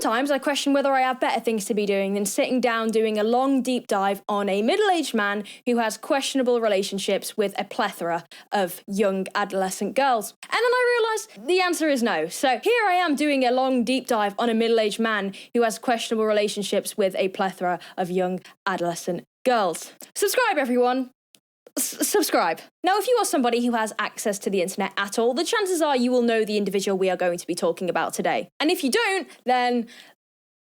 Sometimes I question whether I have better things to be doing than sitting down doing a long deep dive on a middle-aged man who has questionable relationships with a plethora of young adolescent girls. And then I realised the answer is no. So here I am doing a long deep dive on a middle-aged man who has questionable relationships with a plethora of young adolescent girls. Subscribe, everyone. Subscribe. Now, if you are somebody who has access to the internet at all, the chances are you will know the individual we are going to be talking about today. And if you don't, then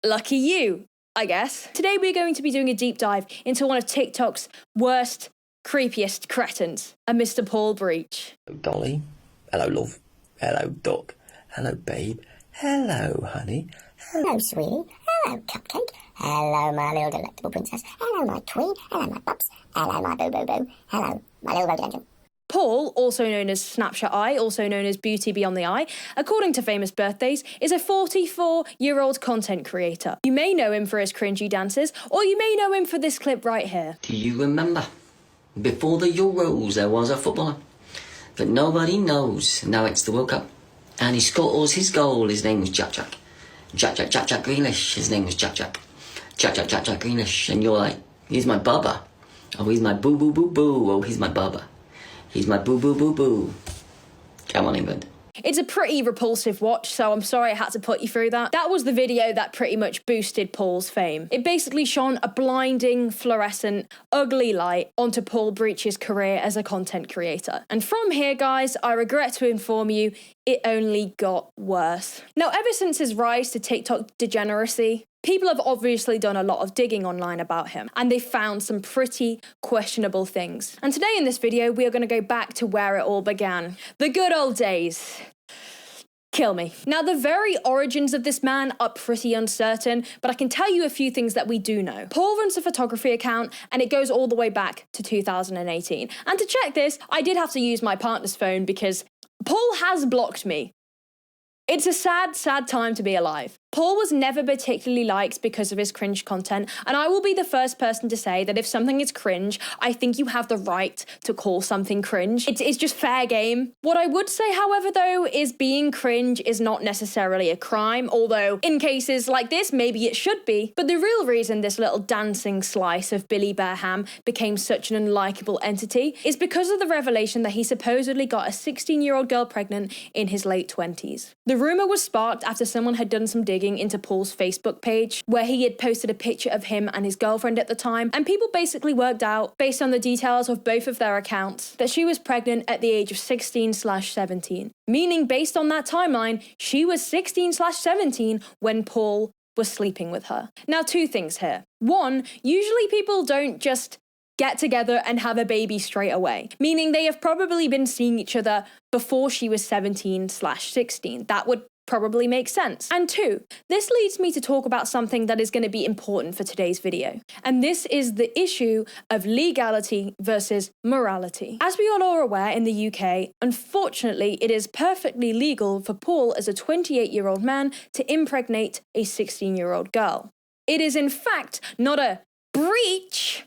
lucky you, I guess. Today we're going to be doing a deep dive into one of TikTok's worst, creepiest cretins, a Mr. Paul Breach. Hello, Dolly. Hello, love. Hello, duck. Hello, babe. Hello, honey. Hello, sweetie. Hello, cupcake. Hello, my little delectable princess. Hello, my queen. Hello, my pups. Hello, my boo-boo-boo. Hello, my little rhododendron. Paul, also known as Snapchat Eye, also known as Beauty Beyond the Eye, according to Famous Birthdays, is a 44-year-old content creator. You may know him for his cringy dances, or you may know him for this clip right here. Do you remember? Before the Euros, there was a footballer that nobody knows. Now it's the World Cup. And he scores his goal. His name was Jack Jack. Jack Grealish. His name was Jack Jack Grealish. And you're like, he's my bubba. Oh, he's my boo-boo-boo-boo. Oh, he's my bubba. He's my boo-boo-boo-boo. Come on, England. It's a pretty repulsive watch, so I'm sorry I had to put you through that. That was the video that pretty much boosted Paul's fame. It basically shone a blinding, fluorescent, ugly light onto Paul Breach's career as a content creator. And from here, guys, I regret to inform you, it only got worse. Now, ever since his rise to TikTok degeneracy, people have obviously done a lot of digging online about him, and they found some pretty questionable things. And today in this video, we are going to go back to where it all began. The good old days. Kill me. Now, the very origins of this man are pretty uncertain, but I can tell you a few things that we do know. Paul runs a photography account, and it goes all the way back to 2018. And to check this, I did have to use my partner's phone because Paul has blocked me. It's a sad, sad time to be alive. Paul was never particularly liked because of his cringe content, and I will be the first person to say that if something is cringe, I think you have the right to call something cringe. It's just fair game. What I would say, however, though, is being cringe is not necessarily a crime, although in cases like this, maybe it should be. But the real reason this little dancing slice of Billy Bear Ham became such an unlikable entity is because of the revelation that he supposedly got a 16-year-old girl pregnant in his late 20s. The rumor was sparked after someone had done some digging into Paul's Facebook page, where he had posted a picture of him and his girlfriend at the time, and people basically worked out, based on the details of both of their accounts, that she was pregnant at the age of 16/17, meaning based on that timeline, she was 16/17 when Paul was sleeping with her. Now, two things here. One, usually people don't just get together and have a baby straight away, meaning they have probably been seeing each other before she was 17/16. That would probably make sense. And two, this leads me to talk about something that is going to be important for today's video. And this is the issue of legality versus morality. As we all are aware, in the UK, unfortunately, it is perfectly legal for Paul as a 28-year-old man to impregnate a 16-year-old girl. It is in fact not a breach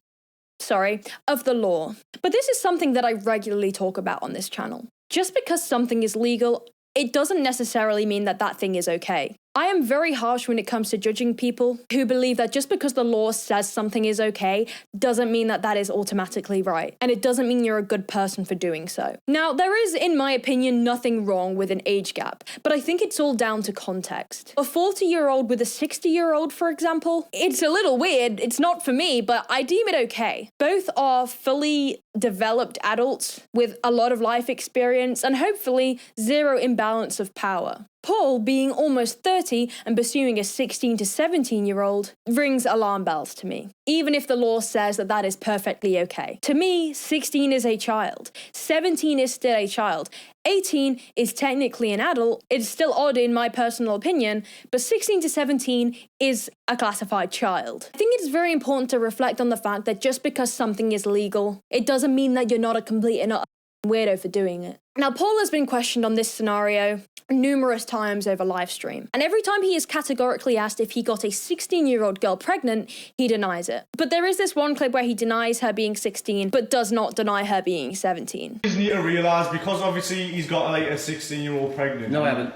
of the law. But this is something that I regularly talk about on this channel. Just because something is legal, it doesn't necessarily mean that that thing is okay. I am very harsh when it comes to judging people who believe that just because the law says something is okay doesn't mean that that is automatically right. And it doesn't mean you're a good person for doing so. Now, there is, in my opinion, nothing wrong with an age gap, but I think it's all down to context. A 40-year-old with a 60-year-old, for example, it's a little weird. It's not for me, but I deem it okay. Both are fully developed adults with a lot of life experience and hopefully zero imbalance of power. Paul, being almost 30 and pursuing a 16 to 17-year-old, rings alarm bells to me, even if the law says that that is perfectly okay. To me, 16 is a child, 17 is still a child, 18 is technically an adult. It's still odd in my personal opinion, but 16 to 17 is a classified child. I think it's very important to reflect on the fact that just because something is legal, it doesn't mean that you're not a complete and utter weirdo for doing it. Now, Paul has been questioned on this scenario numerous times over live stream, and every time he is categorically asked if he got a 16-year-old girl pregnant, he denies it. But there is this one clip where he denies her being 16, but does not deny her being 17. You just need to realise, because obviously he's got like a 16-year-old pregnant. No, I haven't.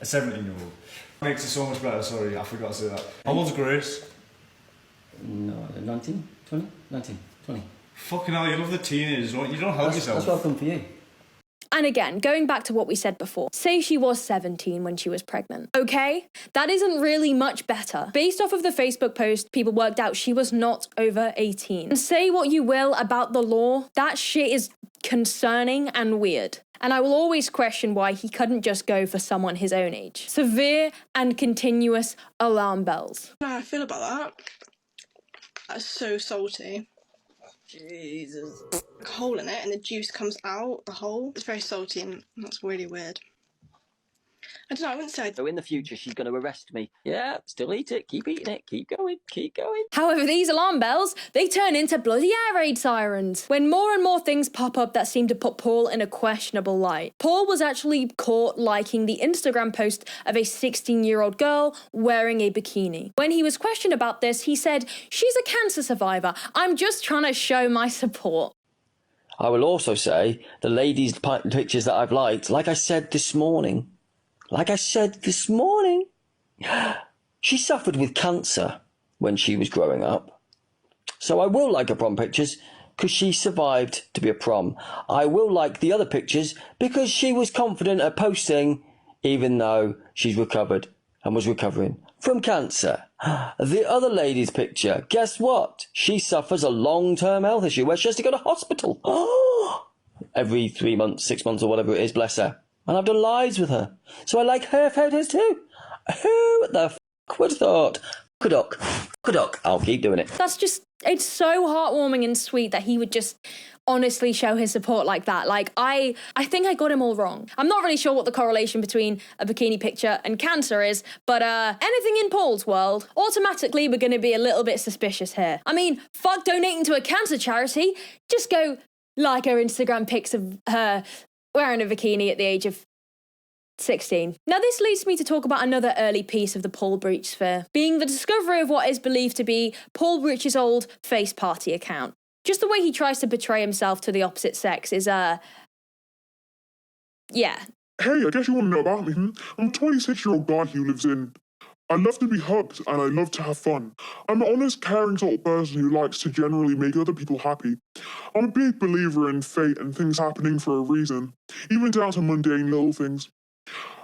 A 17-year-old. Makes it so much better, sorry, I forgot to say that. How old's Grace? No, 19, 20, 19, 20. Fucking hell, you love the teenagers, don't you? You don't help yourself. That's welcome for you. And again, going back to what we said before, say she was 17 when she was pregnant. Okay, that isn't really much better. Based off of the Facebook post, people worked out she was not over 18. And say what you will about the law, that shit is concerning and weird. And I will always question why he couldn't just go for someone his own age. Severe and continuous alarm bells. How I feel about that. That's so salty. Jesus. A hole in it and the juice comes out the hole. It's very salty and that's really weird. I don't know, I wouldn't say So in the future, she's going to arrest me. Yeah, still eat it, keep eating it, keep going, keep going. However, these alarm bells, they turn into bloody air raid sirens. When more and more things pop up that seem to put Paul in a questionable light. Paul was actually caught liking the Instagram post of a 16-year-old girl wearing a bikini. When he was questioned about this, he said, "She's a cancer survivor. I'm just trying to show my support." I will also say, the ladies' pictures that I've liked, like I said this morning, she suffered with cancer when she was growing up. So I will like her prom pictures because she survived to be a prom. I will like the other pictures because she was confident at posting, even though she's recovered and was recovering from cancer. The other lady's picture, guess what? She suffers a long-term health issue where she has to go to hospital. Every 3 months, 6 months or whatever it is, bless her. And I've done lives with her. So I like her photos too. Who the f*** would have thought? Kudock. I'll keep doing it. That's just, it's so heartwarming and sweet that he would just honestly show his support like that. Like, I think I got him all wrong. I'm not really sure what the correlation between a bikini picture and cancer is, but anything in Paul's world, automatically we're going to be a little bit suspicious here. I mean, fuck donating to a cancer charity. Just go like her Instagram pics of her wearing a bikini at the age of 16. Now this leads me to talk about another early piece of the Paul Breach sphere, being the discovery of what is believed to be Paul Breach's old face party account. Just the way he tries to portray himself to the opposite sex is, yeah. Hey, I guess you want to know about me, I'm a 26-year-old guy who lives in... I love to be hugged and I love to have fun. I'm an honest, caring sort of person who likes to generally make other people happy. I'm a big believer in fate and things happening for a reason, even down to mundane little things.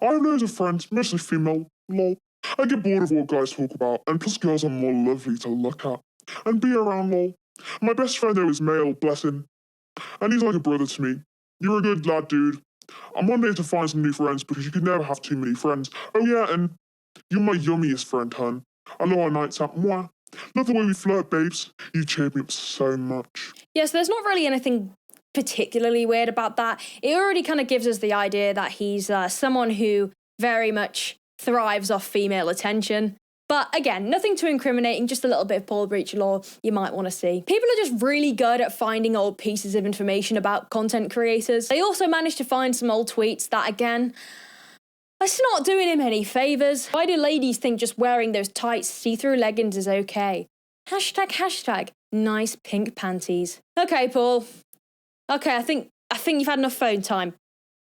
I have loads of friends, mostly female, lol. I get bored of what guys talk about, and plus girls are more lovely to look at and be around, lol. My best friend though is male, bless him. And he's like a brother to me. You're a good lad, dude. I'm one day to find some new friends because you can never have too many friends. Oh yeah, and you're my yummiest friend, hun. I love our nights out. Mwah. Love the way we flirt, babes. You cheer me up so much. Yes, there's not really anything particularly weird about that. It already kind of gives us the idea that he's someone who very much thrives off female attention. But again, nothing too incriminating, just a little bit of Paul Breach lore you might want to see. People are just really good at finding old pieces of information about content creators. They also managed to find some old tweets that, again, it's not doing him any favours. Why do ladies think just wearing those tight see-through leggings is okay? Hashtag, nice pink panties. Okay, Paul. Okay, I think you've had enough phone time.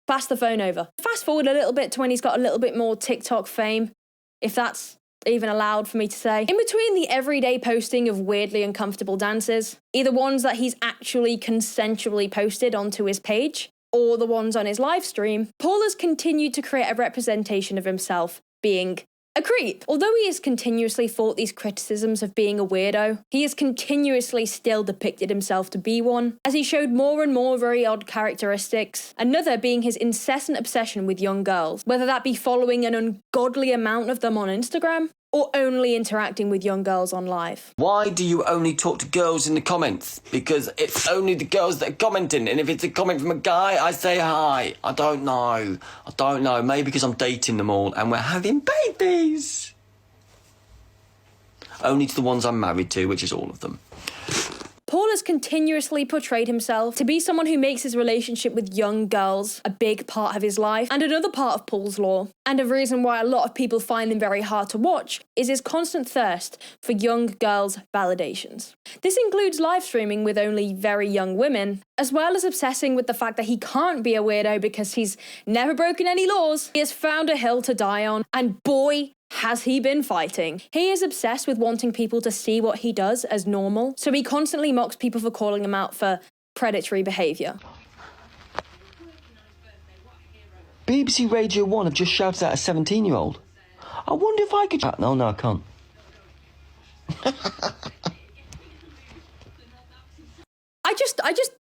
Pass the phone over. Fast forward a little bit to when he's got a little bit more TikTok fame, if that's even allowed for me to say. In between the everyday posting of weirdly uncomfortable dances, either ones that he's actually consensually posted onto his page, or the ones on his live stream, Paul has continued to create a representation of himself being a creep. Although he has continuously fought these criticisms of being a weirdo, he has continuously still depicted himself to be one, as he showed more and more very odd characteristics, another being his incessant obsession with young girls, whether that be following an ungodly amount of them on Instagram, or only interacting with young girls on live. Why do you only talk to girls in the comments? Because it's only the girls that are commenting, and if it's a comment from a guy, I say hi. I don't know. Maybe because I'm dating them all and we're having babies. Only to the ones I'm married to, which is all of them. Paul has continuously portrayed himself to be someone who makes his relationship with young girls a big part of his life, and another part of Paul's lore, and a reason why a lot of people find him very hard to watch, is his constant thirst for young girls' validations. This includes live streaming with only very young women, as well as obsessing with the fact that he can't be a weirdo because he's never broken any laws. He has found a hill to die on, and boy, has he been fighting? He is obsessed with wanting people to see what he does as normal, so he constantly mocks people for calling him out for predatory behaviour. BBC Radio 1 have just shouted at a 17-year-old. I wonder if I could... No, I can't.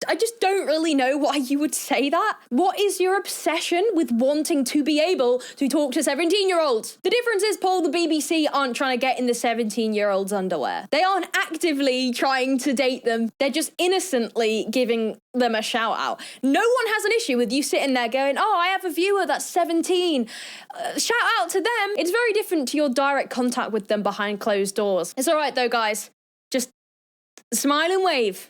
I just don't really know why you would say that. What is your obsession with wanting to be able to talk to 17-year-olds? The difference is, Paul, the BBC aren't trying to get in the 17-year-olds' underwear. They aren't actively trying to date them. They're just innocently giving them a shout out. No one has an issue with you sitting there going, oh, I have a viewer that's 17. Shout out to them. It's very different to your direct contact with them behind closed doors. It's all right, though, guys. Just smile and wave.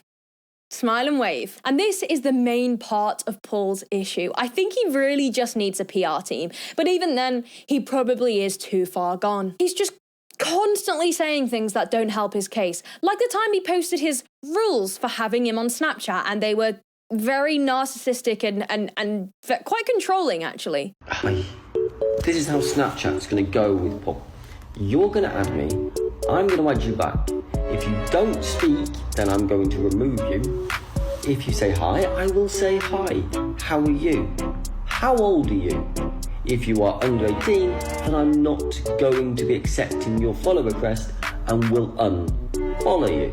Smile and wave. And this is the main part of Paul's issue. I think he really just needs a PR team. But even then, he probably is too far gone. He's just constantly saying things that don't help his case. Like the time he posted his rules for having him on Snapchat, and they were very narcissistic and quite controlling, actually. This is how Snapchat's going to go with Paul. You're going to add me. I'm going to add you back. If you don't speak, then I'm going to remove you. If you say hi, I will say hi. How are you? How old are you? If you are under 18, then I'm not going to be accepting your follow request and will unfollow you.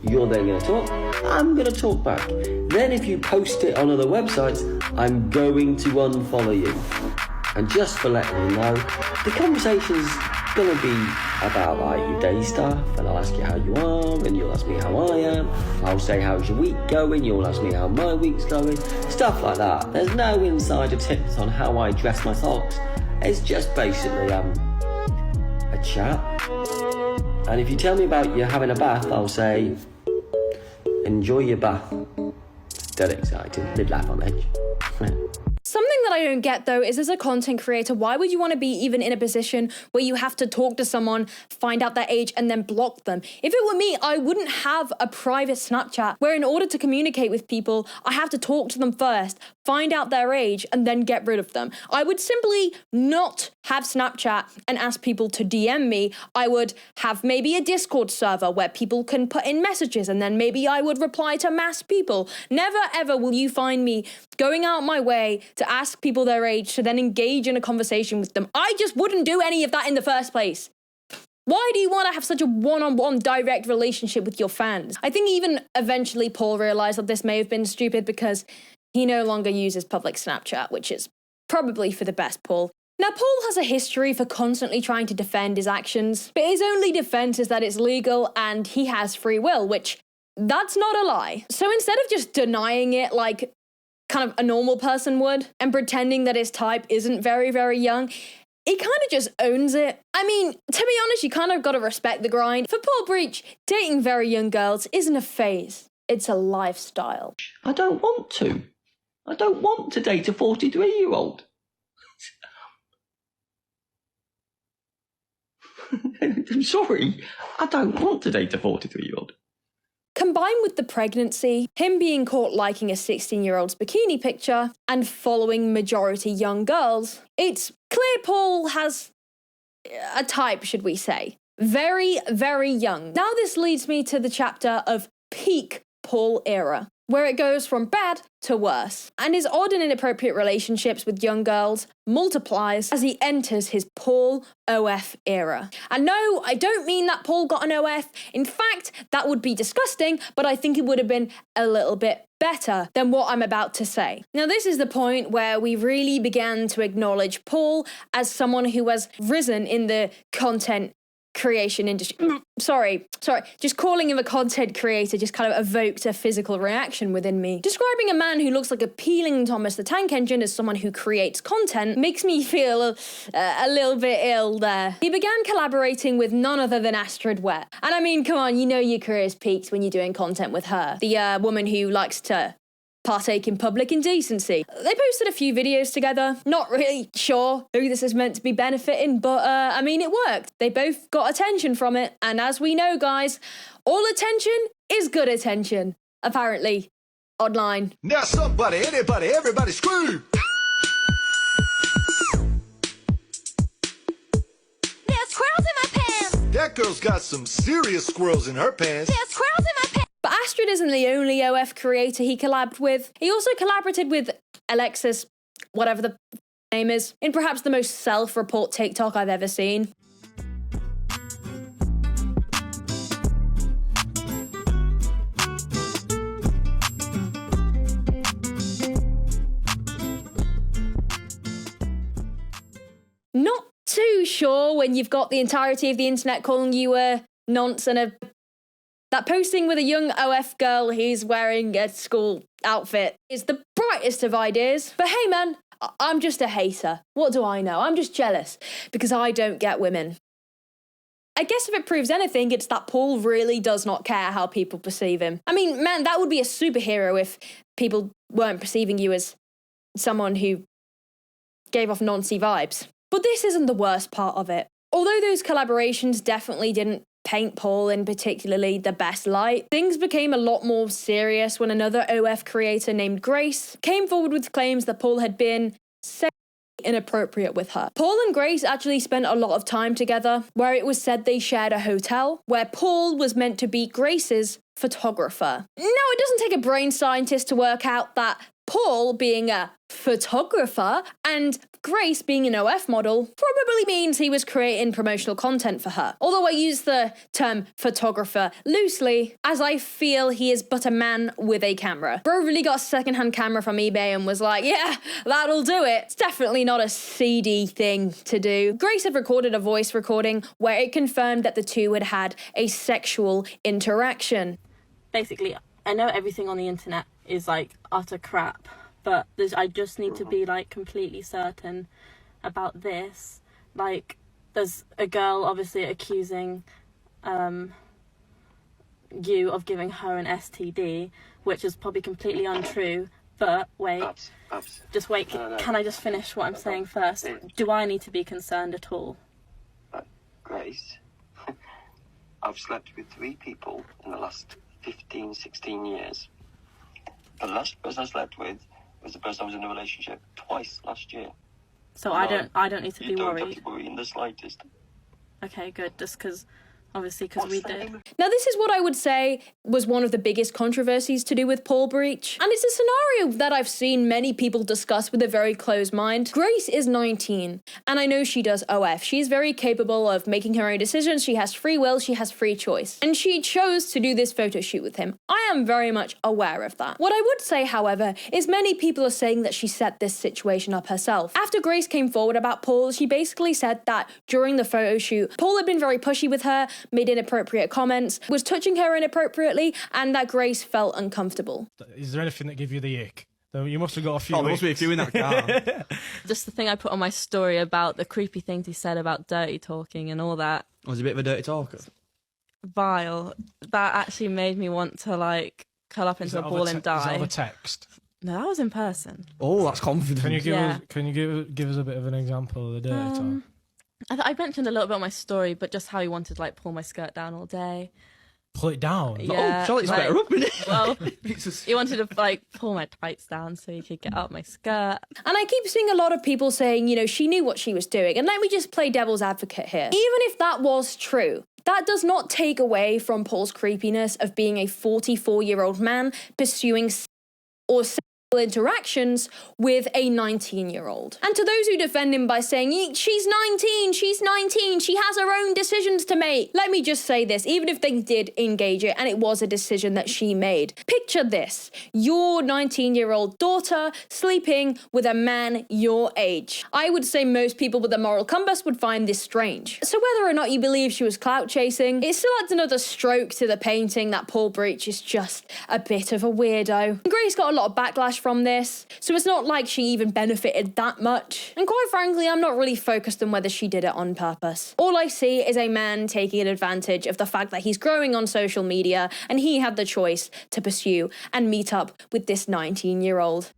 You're then going to talk, I'm going to talk back. Then if you post it on other websites, I'm going to unfollow you. And just for letting you know, the conversation's going to be about like your day stuff, and I'll ask you how you are, and you'll ask me how I am. I'll say how's your week going, you'll ask me how my week's going, stuff like that. There's no insider tips on how I dress my socks. It's just basically a chat. And if you tell me about you having a bath, I'll say enjoy your bath. Dead excited, midlife on edge. Something that I don't get, though, is as a content creator, why would you want to be even in a position where you have to talk to someone, find out their age, and then block them? If it were me, I wouldn't have a private Snapchat where in order to communicate with people, I have to talk to them first, find out their age, and then get rid of them. I would simply not have Snapchat and ask people to DM me. I would have maybe a Discord server where people can put in messages, and then maybe I would reply to mass people. Never ever will you find me going out my way to ask people their age to then engage in a conversation with them. I just wouldn't do any of that in the first place. Why do you want to have such a one-on-one direct relationship with your fans? I think even eventually Paul realised that this may have been stupid because he no longer uses public Snapchat, which is probably for the best, Paul. Now, Paul has a history for constantly trying to defend his actions, but his only defence is that it's legal and he has free will, which that's not a lie. So instead of just denying it like kind of a normal person would and pretending that his type isn't very, very young, he kind of just owns it. I mean, to be honest, you kind of got to respect the grind. For Paul Breach, dating very young girls isn't a phase, it's a lifestyle. I don't want to. I don't want to date a 43-year-old. I'm sorry. I don't want to date a 43-year-old. Combined with the pregnancy, him being caught liking a 16-year-old's bikini picture, and following majority young girls, it's clear Paul has a type, should we say. Very, very young. Now this leads me to the chapter of peak Paul era, where it goes from bad to worse, and his odd and inappropriate relationships with young girls multiplies as he enters his Paul OF era. And no, I don't mean that Paul got an OF. In fact, that would be disgusting, but I think it would have been a little bit better than what I'm about to say. Now, this is the point where we really began to acknowledge Paul as someone who has risen in the content creation industry. Sorry. Just calling him a content creator just kind of evoked a physical reaction within me. Describing a man who looks like a peeling Thomas the Tank Engine as someone who creates content makes me feel a little bit ill there. He began collaborating with none other than Astrid Wet. And I mean, come on, you know your career's peaked when you're doing content with her. The woman who likes to partake in public indecency. They posted a few videos together. Not really sure who this is meant to be benefiting, but I mean, it worked. They both got attention from it. And as we know, guys, all attention is good attention, apparently, online. Now somebody, anybody, everybody scream! That girl's got some serious squirrels in her pants. There's squirrels in my pants. But Astrid isn't the only OF creator he collabed with. He also collaborated with Alexis, whatever the name is, in perhaps the most self-report TikTok I've ever seen. Not too sure when you've got the entirety of the internet calling you a nonce and that posting with a young OF girl who's wearing a school outfit is the brightest of ideas. But hey man, I'm just a hater. What do I know? I'm just jealous because I don't get women. I guess if it proves anything, it's that Paul really does not care how people perceive him. I mean, man, that would be a superhero if people weren't perceiving you as someone who gave off noncy vibes. But this isn't the worst part of it. Although those collaborations definitely didn't paint Paul in particularly the best light, things became a lot more serious when another OF creator named Grace came forward with claims that Paul had been sexually inappropriate with her. Paul and Grace actually spent a lot of time together, where it was said they shared a hotel, where Paul was meant to be Grace's photographer. Now, it doesn't take a brain scientist to work out that Paul being a photographer and Grace being an OF model probably means he was creating promotional content for her. Although I use the term photographer loosely, as I feel he is but a man with a camera. Bro really got a secondhand camera from eBay and was like, yeah, that'll do it. It's definitely not a seedy thing to do. Grace had recorded a voice recording where it confirmed that the two had had a sexual interaction. Basically, I know everything on the internet is like utter crap, but I just need to be like completely certain about this. Like, there's a girl obviously accusing you of giving her an STD, which is probably completely untrue. But wait, just wait. No. Can I just finish what I'm saying first? Do I need to be concerned at all? Grace, I've slept with 3 people in the last 15, 16 years. The last person I slept with was the person I was in a relationship twice last year. So no, I don't need to be worried. You don't have to worry in the slightest. Okay, good. Just because, obviously, because we did. Now, this is what I would say was one of the biggest controversies to do with Paul Breach. And it's a scenario that I've seen many people discuss with a very closed mind. Grace is 19, and I know she does OF. She's very capable of making her own decisions. She has free will, she has free choice. And she chose to do this photo shoot with him. I am very much aware of that. What I would say, however, is many people are saying that she set this situation up herself. After Grace came forward about Paul, she basically said that during the photo shoot, Paul had been very pushy with her, made inappropriate comments, was touching her inappropriately, and that Grace felt uncomfortable. Is there anything that gave you the ick? You must have got a few. Oh, there must be a few in that car. Just the thing I put on my story about the creepy things he said about dirty talking and all that. Was he a bit of a dirty talker? Vile. That actually made me want to like curl up into a ball and die. Is that of a text? No, that was in person. Oh, that's confident. Can you give us a bit of an example of the dirty talk? I mentioned a little bit on my story, but just how he wanted to like pull my skirt down all day. Pull it down? Yeah, oh, Charlotte's like, better up, isn't it? Well, he wanted to like pull my tights down so he could get up my skirt. And I keep seeing a lot of people saying, you know, she knew what she was doing. And let me just play devil's advocate here. Even if that was true, that does not take away from Paul's creepiness of being a 44-year-old man pursuing or interactions with a 19-year-old. And to those who defend him by saying, she's 19, she has her own decisions to make. Let me just say this, even if they did engage it and it was a decision that she made. Picture this, your 19-year-old daughter sleeping with a man your age. I would say most people with a moral compass would find this strange. So whether or not you believe she was clout chasing, it still adds another stroke to the painting that Paul Breach is just a bit of a weirdo. Grace got a lot of backlash from this, so it's not like she even benefited that much. And quite frankly, I'm not really focused on whether she did it on purpose. All I see is a man taking advantage of the fact that he's growing on social media and he had the choice to pursue and meet up with this 19-year-old.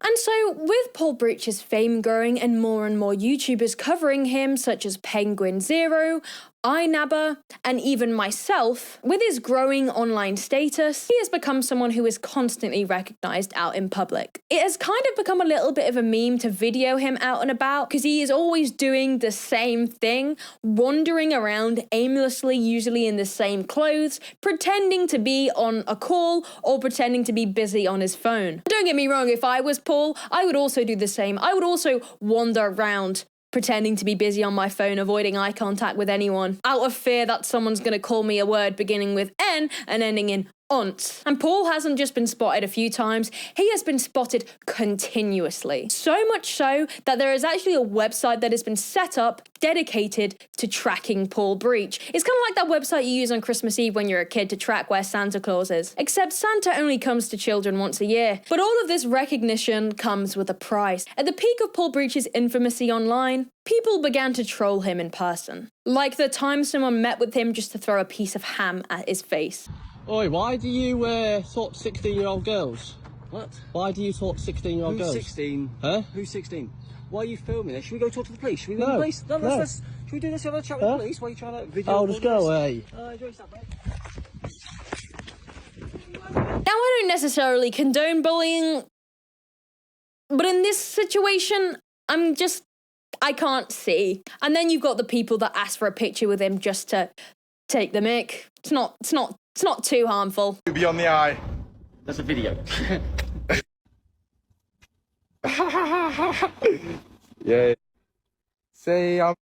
And so, with Paul Breach's fame growing and more YouTubers covering him, such as Penguin Zero, iNabber, and even myself, with his growing online status, he has become someone who is constantly recognised out in public. It has kind of become a little bit of a meme to video him out and about, because he is always doing the same thing, wandering around aimlessly, usually in the same clothes, pretending to be on a call or pretending to be busy on his phone. Don't get me wrong, if I was Paul, I would also do the same. I would also wander around pretending to be busy on my phone, avoiding eye contact with anyone, out of fear that someone's going to call me a word beginning with N and ending in ont. And Paul hasn't just been spotted a few times, he has been spotted continuously. So much so that there is actually a website that has been set up dedicated to tracking Paul Breach. It's kind of like that website you use on Christmas Eve when you're a kid to track where Santa Claus is. Except Santa only comes to children once a year. But all of this recognition comes with a price. At the peak of Paul Breach's infamousy online, people began to troll him in person. Like the time someone met with him just to throw a piece of ham at his face. Oi, why do you talk to 16-year-old girls? What? Why do you talk to 16-year-old girls? Who's 16? Huh? Who's 16? Why are you filming this? Should we go talk to the police? Should we go to No. the police? No, No. let's, should we do this? Have a chat with the police? Why are you trying to video? I'll just go away. Enjoy yourself, mate. Now, I don't necessarily condone bullying, but in this situation, I can't see. And then you've got the people that ask for a picture with him just to take the mick. It's not too harmful. Be on the eye. That's a video. Yeah. Say, Enjoy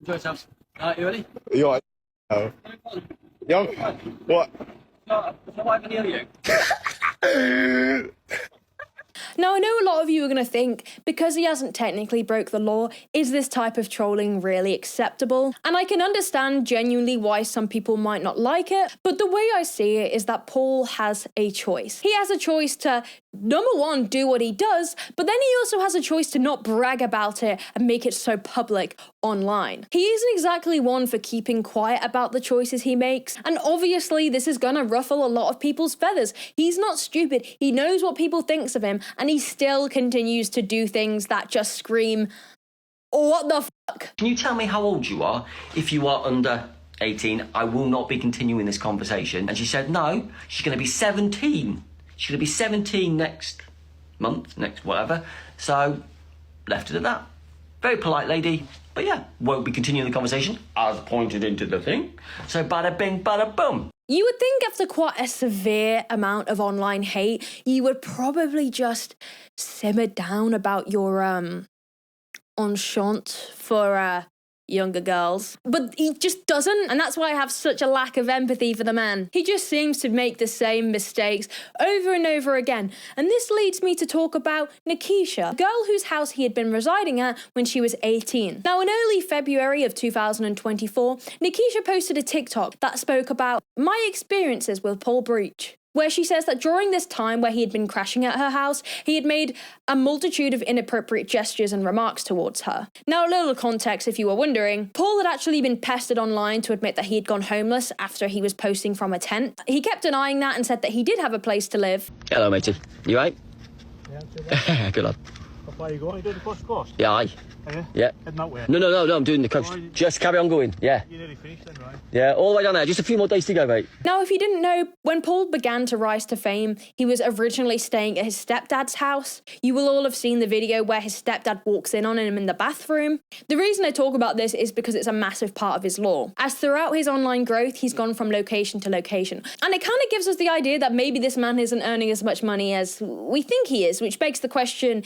yourselves. You ready? you're. Oh. Yo. What? No, why video you? Now, I know a lot of you are going to think, because he hasn't technically broke the law, is this type of trolling really acceptable? And I can understand genuinely why some people might not like it, but the way I see it is that Paul has a choice. He has a choice to, number one, do what he does, but then he also has a choice to not brag about it and make it so public online. He isn't exactly one for keeping quiet about the choices he makes, and obviously this is gonna ruffle a lot of people's feathers. He's not stupid, he knows what people thinks of him, and he still continues to do things that just scream, what the fuck? Can you tell me how old you are? If you are under 18, I will not be continuing this conversation. And she said, no, she's going to be 17. She's going to be 17 next month, next whatever. So, left it at that. Very polite lady. But yeah, won't be continuing the conversation, as pointed into the thing. So bada bing, bada boom. You would think after quite a severe amount of online hate, you would probably just simmer down about your penchant for younger girls. But he just doesn't, and that's why I have such a lack of empathy for the man. He just seems to make the same mistakes over and over again. And this leads me to talk about Nikisha, a girl whose house he had been residing at when she was 18. Now, in early February of 2024, Nikisha posted a TikTok that spoke about my experiences with Paul Breach, where she says that during this time where he had been crashing at her house, he had made a multitude of inappropriate gestures and remarks towards her. Now, a little context if you were wondering, Paul had actually been pestered online to admit that he had gone homeless after he was posting from a tent. He kept denying that and said that he did have a place to live. Hello, matey. You right? Yeah, Good lad. where you going? You doing the coast? Yeah, aye. Are you? Yeah. Heading that way? No, I'm doing the coast. Just carry on going, yeah. You're nearly finished then, right? Yeah, all the way down there. Just a few more days to go, mate. Now, if you didn't know, when Paul began to rise to fame, he was originally staying at his stepdad's house. You will all have seen the video where his stepdad walks in on him in the bathroom. The reason I talk about this is because it's a massive part of his lore, as throughout his online growth, he's gone from location to location. And it kind of gives us the idea that maybe this man isn't earning as much money as we think he is, which begs the question,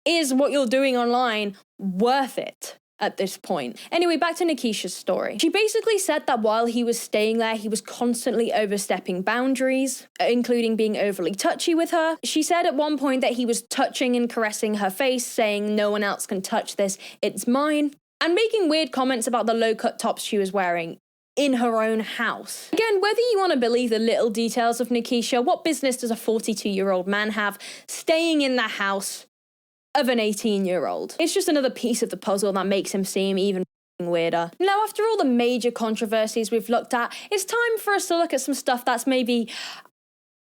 is what you're doing online worth it at this point? Anyway, back to Nikisha's story. She basically said that while he was staying there, he was constantly overstepping boundaries, including being overly touchy with her. She said at one point that he was touching and caressing her face, saying, "No one else can touch this, it's mine," and making weird comments about the low-cut tops she was wearing in her own house. Again, whether you want to believe the little details of Nikisha, what business does a 42-year-old man have staying in the house of an 18-year-old? It's just another piece of the puzzle that makes him seem even weirder. Now, after all the major controversies we've looked at, it's time for us to look at some stuff that's maybe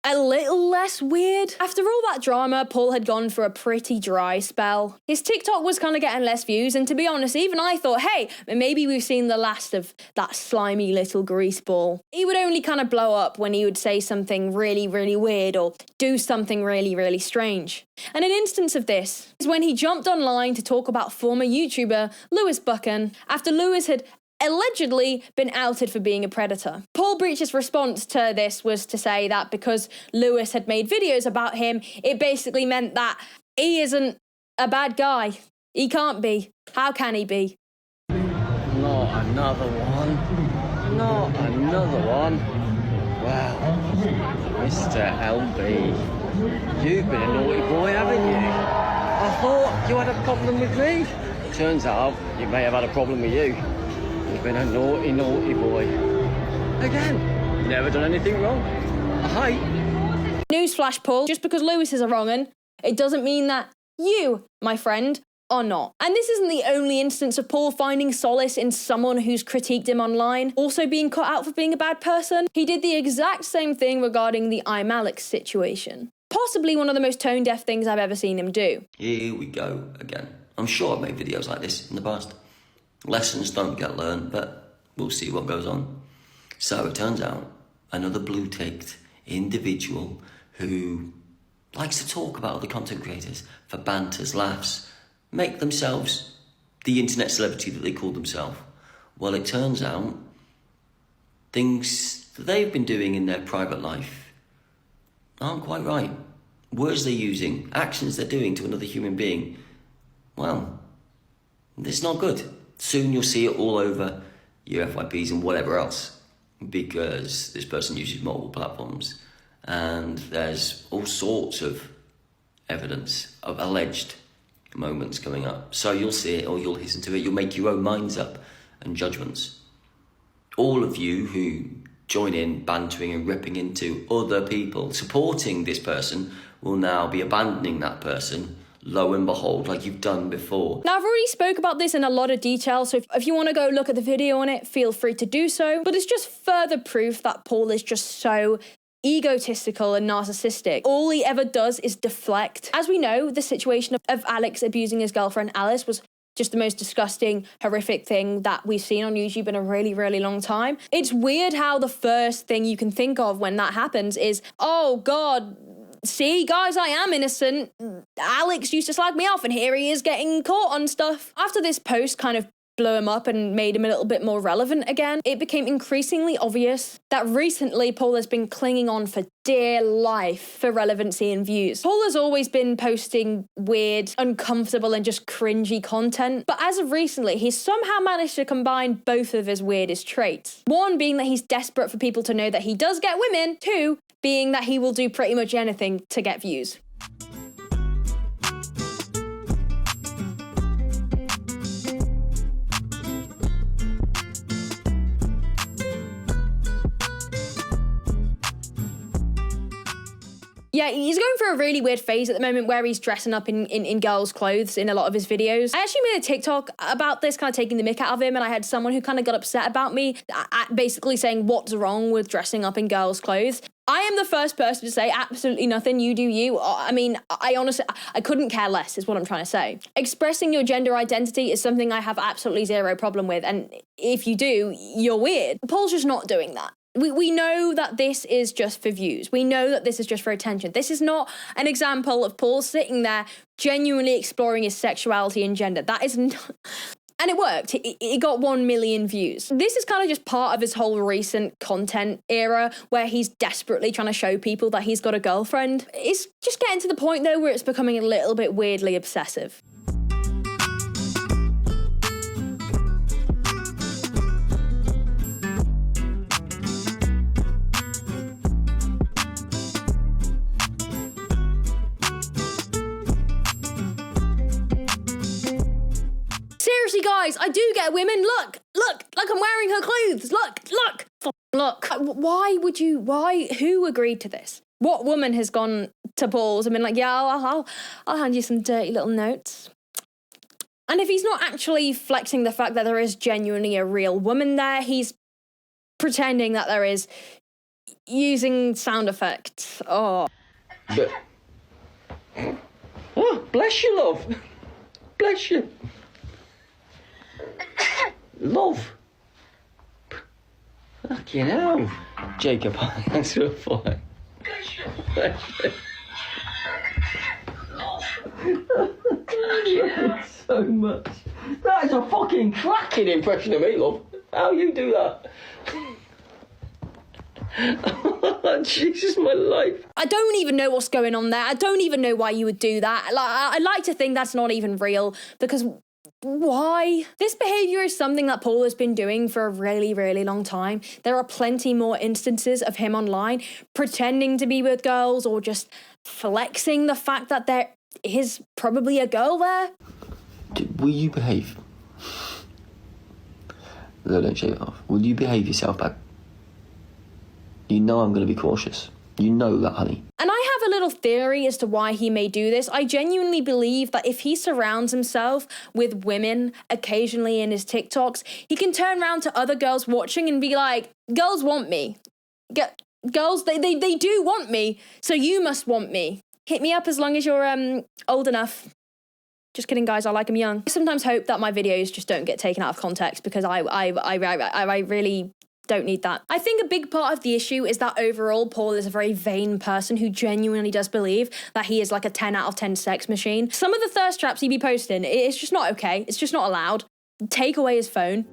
a little less weird. After all that drama, Paul had gone for a pretty dry spell. His TikTok was kind of getting less views, and to be honest, even I thought, hey, maybe we've seen the last of that slimy little greaseball. He would only kind of blow up when he would say something really, really weird or do something really, really strange. And an instance of this is when he jumped online to talk about former YouTuber Lewis Buchan after Lewis had allegedly been outed for being a predator. Paul Breach's response to this was to say that because Lewis had made videos about him, it basically meant that he isn't a bad guy. He can't be. How can he be? Not another one. Not another one. Well, Mr. LB, you've been a naughty boy, haven't you? I thought you had a problem with me. Turns out you may have had a problem with you. You've been a naughty, naughty boy. Again, never done anything wrong. Hi. Newsflash, Paul, just because Lewis is a wrong'un, it doesn't mean that you, my friend, are not. And this isn't the only instance of Paul finding solace in someone who's critiqued him online, also being cut out for being a bad person. He did the exact same thing regarding the I'm Alex situation. Possibly one of the most tone-deaf things I've ever seen him do. Here we go again. I'm sure I've made videos like this in the past. Lessons don't get learned, but we'll see what goes on. So it turns out another blue-ticked individual who likes to talk about other content creators for banters, laughs, make themselves the internet celebrity that they call themselves. Well, it turns out things that they've been doing in their private life aren't quite right. Words they're using, actions they're doing to another human being, well, it's not good. Soon you'll see it all over your FYPs and whatever else, because this person uses multiple platforms and there's all sorts of evidence of alleged moments coming up. So you'll see it or you'll listen to it, you'll make your own minds up and judgments. All of you who join in bantering and ripping into other people, supporting this person, will now be abandoning that person, lo and behold, like you've done before. Now, I've already spoke about this in a lot of detail, so if you want to go look at the video on it, feel free to do so. But it's just further proof that Paul is just so egotistical and narcissistic. All he ever does is deflect. As we know, the situation of Alex abusing his girlfriend Alice was just the most disgusting, horrific thing that we've seen on YouTube in a really, really long time. It's weird how the first thing you can think of when that happens is, oh God, see, guys, I am innocent. Alex used to slag me off and here he is getting caught on stuff. After this post kind of blew him up and made him a little bit more relevant again, it became increasingly obvious that recently Paul has been clinging on for dear life for relevancy and views. Paul has always been posting weird, uncomfortable and just cringy content, but as of recently, he's somehow managed to combine both of his weirdest traits. One being that he's desperate for people to know that he does get women. Two, being that he will do pretty much anything to get views. Yeah, he's going through a really weird phase at the moment where he's dressing up in girls' clothes in a lot of his videos. I actually made a TikTok about this, kind of taking the mick out of him, and I had someone who kind of got upset about me, basically saying, what's wrong with dressing up in girls' clothes? I am the first person to say absolutely nothing, you do you. I mean, I honestly, I couldn't care less is what I'm trying to say. Expressing your gender identity is something I have absolutely zero problem with, and if you do, you're weird. Paul's just not doing that. We know that this is just for views. We know that this is just for attention. This is not an example of Paul sitting there genuinely exploring his sexuality and gender. That is not... And it worked. It got 1 million views. This is kind of just part of his whole recent content era where he's desperately trying to show people that he's got a girlfriend. It's just getting to the point, though, where it's becoming a little bit weirdly obsessive. Seriously, guys, I do get women. Look, like I'm wearing her clothes. Look. Who agreed to this? What woman has gone to Paul's and been like, yeah, I'll hand you some dirty little notes? And if he's not actually flexing the fact that there is genuinely a real woman there, he's pretending that there is, using sound effects. Oh. But... Oh, bless you, love. Bless you. Love. Fucking hell. Jacob, thanks for a fire. Bless you. So much. That is a fucking cracking impression of me, love. How you do that? Jesus, my life. I don't even know what's going on there. I don't even know why you would do that. I like to think that's not even real, because why? This behaviour is something that Paul has been doing for a really, really long time. There are plenty more instances of him online pretending to be with girls or just flexing the fact that there is probably a girl there. Will you behave? No, don't shave it off. Will you behave yourself, babe? You know I'm going to be cautious. You know that, honey. And I have a little theory as to why he may do this. I genuinely believe that if he surrounds himself with women occasionally in his TikToks, he can turn around to other girls watching and be like, girls want me. Girls, they do want me, so you must want me. Hit me up as long as you're old enough. Just kidding, guys, I like them young. I sometimes hope that my videos just don't get taken out of context, because I really don't need that. I think a big part of the issue is that overall Paul is a very vain person who genuinely does believe that he is like a 10 out of 10 sex machine. Some of the thirst traps he be posting, it's just not okay. It's just not allowed. Take away his phone.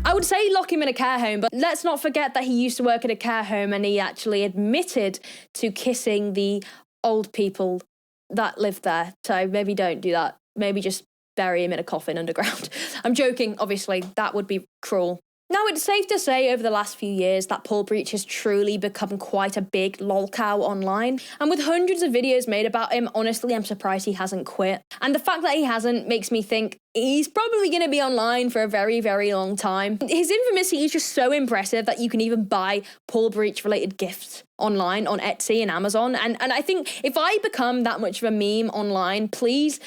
I would say lock him in a care home, but let's not forget that he used to work at a care home and he actually admitted to kissing the old people that lived there. So maybe don't do that. Maybe just bury him in a coffin underground. I'm joking, obviously. That would be cruel. Now, it's safe to say over the last few years that Paul Breach has truly become quite a big lolcow online. And with hundreds of videos made about him, honestly, I'm surprised he hasn't quit. And the fact that he hasn't makes me think he's probably going to be online for a very, very long time. His infamy is just so impressive that you can even buy Paul Breach-related gifts online on Etsy and Amazon. And I think if I become that much of a meme online, please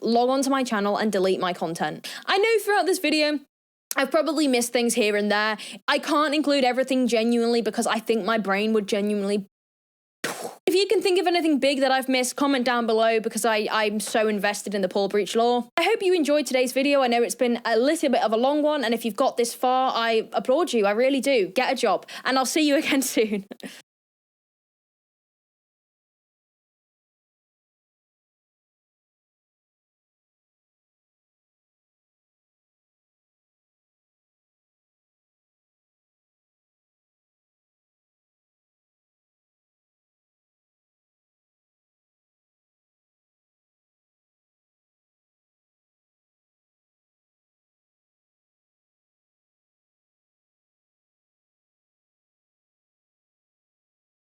log on to my channel and delete my content. I know throughout this video, I've probably missed things here and there. I can't include everything genuinely because I think my brain would genuinely... If you can think of anything big that I've missed, comment down below because I'm so invested in the Paul Breach lore. I hope you enjoyed today's video. I know it's been a little bit of a long one, and if you've got this far, I applaud you. I really do. Get a job, and I'll see you again soon.